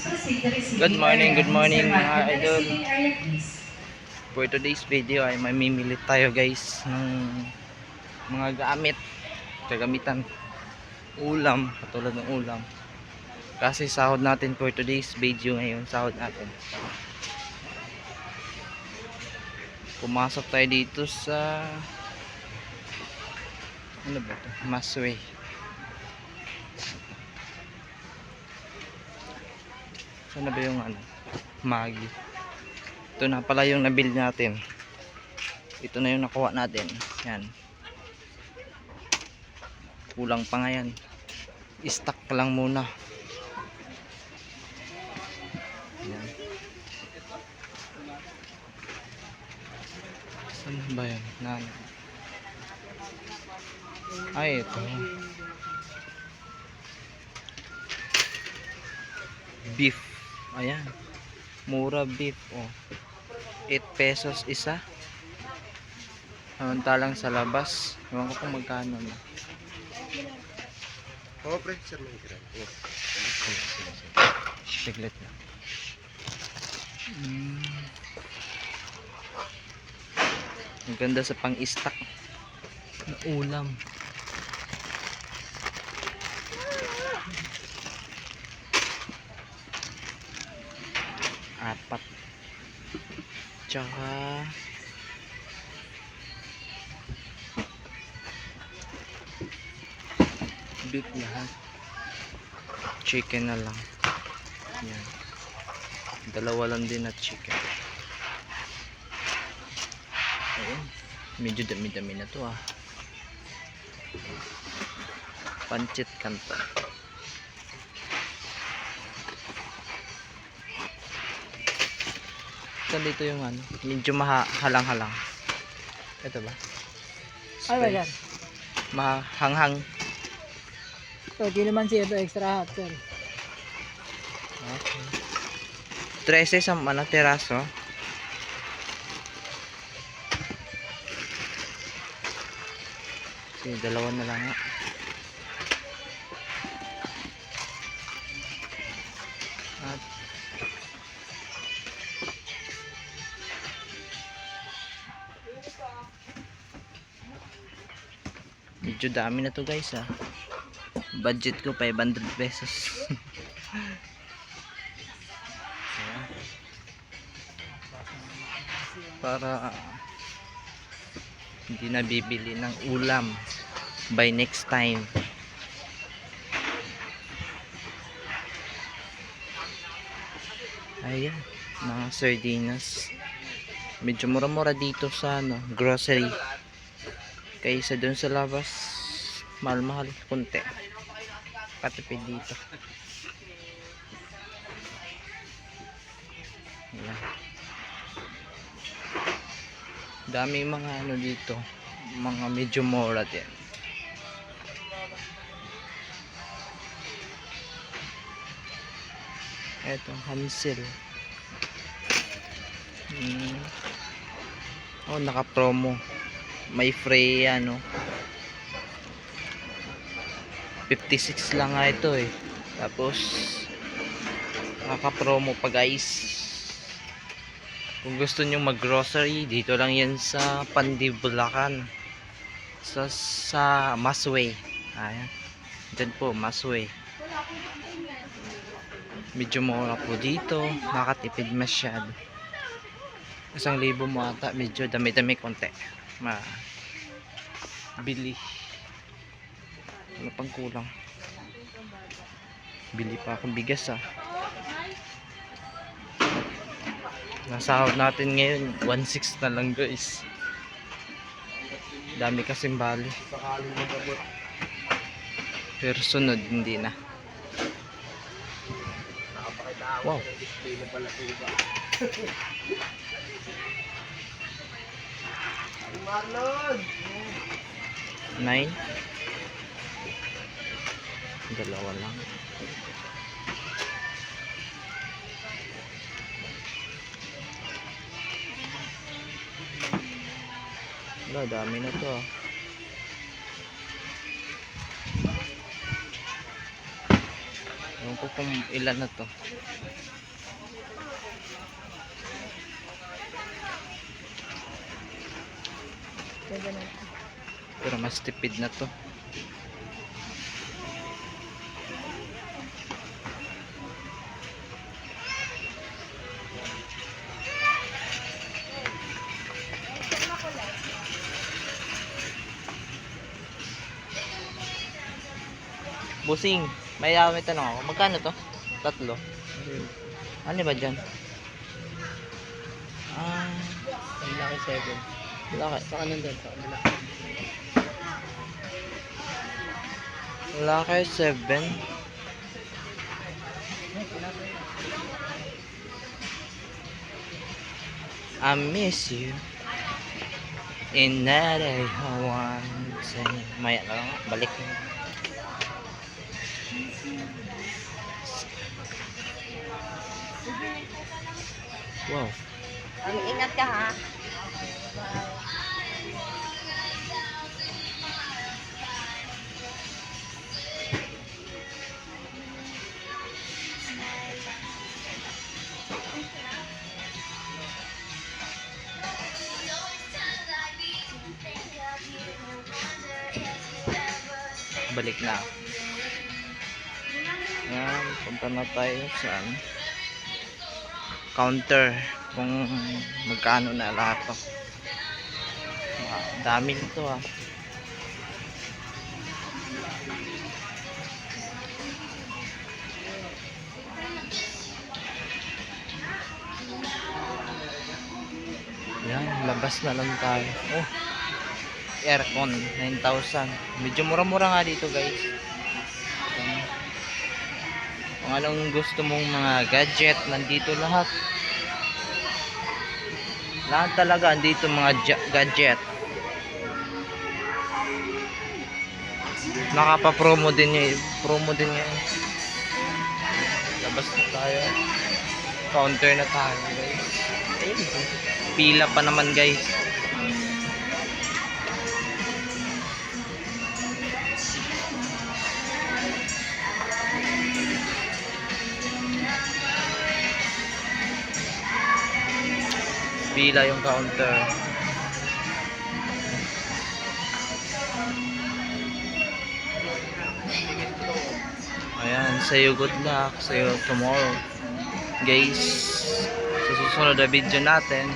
Good morning mga idol. For today's video ay mamimili tayo guys ng mga kagamitan, ulam, katulad ng ulam. Kasi sahod natin for today's video ngayon, sahod natin. Pumasok tayo dito sa ano ba ito? Masway. Saan na ba yung Maggi? Ito na pala yung nabili natin. Ito na yung nakuha natin. Yan. Kulang pa nga yan. I-stock lang muna. Yan. Saan ba yan? Ay, ito. Beef. Ayan. Mura beef. Oh. 8 pesos isa. Samantalang sa labas, ewan ko kung magkano na. Oo, pre, sir, may kira. Siglit na. Ang ganda sa pang-stock na ulam. Apat. Tsaka beef lahat. Chicken na lang. Yan. Dalawa lang din at chicken. Ayun. Medyo dami-dami na to ah. Pancit Canton. Dito yung medyo mahalang-halang. Ito ba? Ano ba yan? Mahanghang. So, di naman siya ito extra hot, sir. Okay. 13 sa teraso. Sige, dalawa na lang nga. At medyo dami na to guys ah. Budget ko 500 pesos. Para hindi na bibili ng ulam by next time. Ayan, mga sardinas. Medyo mura-mura dito sa grocery. Kaysa doon sa labas, mahal-mahal kunti. Katipid dito. Ayan. Dami mga dito, mga medyo mura din. Etong Hansel. Oh, naka-promo. May free 56 lang nga ito eh. Tapos naka-promo pa guys. Kung gusto nyo mag-grocery, dito lang yan sa Pandibulacan. Sa Masway. Ayan. Diyan po, Masway. Medyo mura po dito. Nakatipid masyado. 1,000 mo ata. Medyo dami-dami konti. Bili. Ano pang kulang? Bili pa akong bigas ah. Nasahod natin ngayon 1.6 na lang guys. Dami kasing bali. Pero sunod hindi na. Wow. Nine. Dalawa lang. Wala, dami na to ah. Ewan ko kung ilan na to. Pwede na. Pero mas tipid na to. Busing, may tanong ako. Magkano to? Tatlo. Ano ba dyan? Ah, Ang laki 7. laki. Sa kanan doon, sa kanila. Laki 7. I miss you. In that I want to say. Maya na lang. Balik. Wow. Ingat ka ha. Balik na. Yan, punta na tayo sa counter kung magkano na lahat to. Dami nito ah. Yan, labas na lang tayo. Oh, aircon 9,000. Medyo mura-mura nga dito guys. Yan. Kung anong gusto mong mga gadget, nandito lahat. Lahat talaga andito mga gadget. Nakapa-promo din niya, promo din niya. Labas na tayo. Counter na tayo, guys. Ayun, pila pa naman, guys. Pila yung counter. Ayan, sa'yo good luck, sa'yo tomorrow. Guys, sa susunod na video natin.